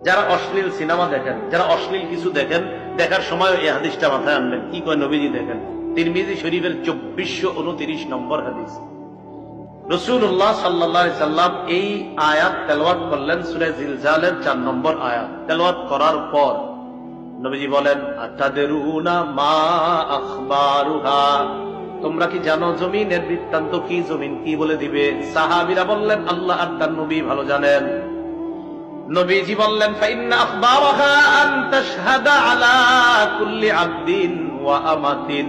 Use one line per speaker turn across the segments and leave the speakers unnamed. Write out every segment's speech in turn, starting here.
যারা অশ্লীল সিনেমা দেখেন, যারা অশ্লীল কিছু দেখেন, দেখার সময় এই হাদিসটা মাথায় আনবেন। কি কয় নবীজি দেখেন, তিরমিজি শরীফের 2429 নম্বর হাদিস। রাসূলুল্লাহ সাল্লাল্লাহু আলাইহি সাল্লাম এই আয়াত তেলাওয়াত করলেন, সূরা জিলজালের 4 নম্বর আয়াত তেলাওয়াত করার পর নবীজি বলেন, আতাদরুনা মা আখবারুহা, তোমরা কি জানো জমিনের বৃত্তান্ত কি? জমিন কি বলে দিবে? সাহাবীরা বললেন, আল্লাহ আর তার নবী ভালো জানেন। নবীজি বললেন, ফাইন্না আখবারাহা আন তাশহাদা আলা কুল্লি আবদিন ওয়া আমাতিন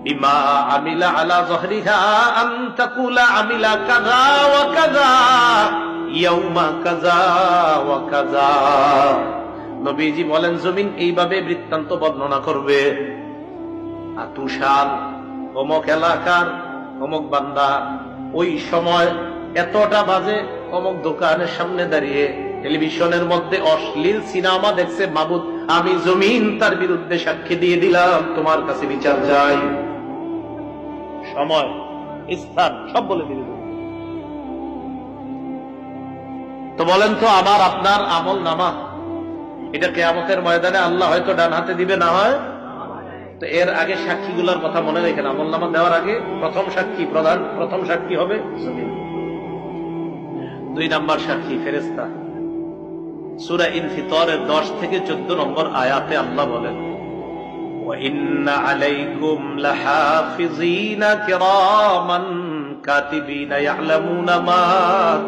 বিমা আমিলা আলা যহরিহা আন তাকুলা আমিলা কাযা ওয়া কাযা ইয়াউমা কাযা ওয়া কাযা। নবীজি বলেন, জমিন এইভাবে বৃত্তান্ত বর্ণনা করবে, আতুশাল অমুক এলাকার অমুক বান্দা ওই সময় এতটা বাজে অমুক দোকানের সামনে দাঁড়িয়ে টেলিভিশনের মধ্যে অশ্লীল সিনেমা দেখছে, মাবুদ আমি জমিন তার বিরুদ্ধে সাক্ষী দিয়ে দিলাম, তোমার কাছে বিচার চাই। সময়, স্থান সব বলে দিল। তো বলেন তো, আমার আপনার আমল নামা এটা কিয়ামতের ময়দানে আল্লাহ হয়তো ডান হাতে দিবে, না হয়। তো এর আগে সাক্ষীগুলোর কথা মনে রেখেন, আমল নামা দেওয়ার আগে প্রথম সাক্ষী হবে জমিন। 2 নাম্বার সাক্ষী ফেরেশতা। সূরা ইনফিতরের 10 থেকে 14 নম্বর আয়াতে আল্লাহ বলেন, ওয়া ইন্না আলাইকুম লাহাফিযিনা কিরামান কাতিবিনা ইয়ালামুনা মা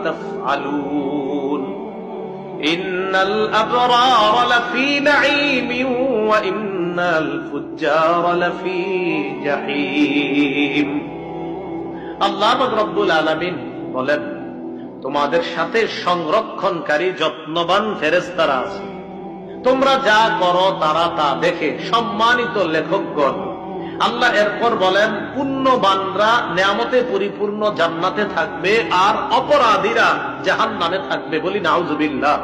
তাফআলুন ইন্নাল আবরারা লাফি নাঈমিন ওয়া ইন্নাল ফুজ্জারা লাফি জাহিম। আল্লাহ রাব্বুল আলামিন বলেন, তোমাদের সাথে সংরক্ষণকারী যত্নবান ফেরেশতারা আছে, তোমরা যা করো তারা তা দেখে। সম্মানিত লেখকগণ, আল্লাহ এরপর বলেন, পুণ্যবানরা নেয়ামতে পরিপূর্ণ জান্নাতে থাকবে আর অপরাধীরা জাহান্নামে থাকবে। বলি নাউজুবিল্লাহ।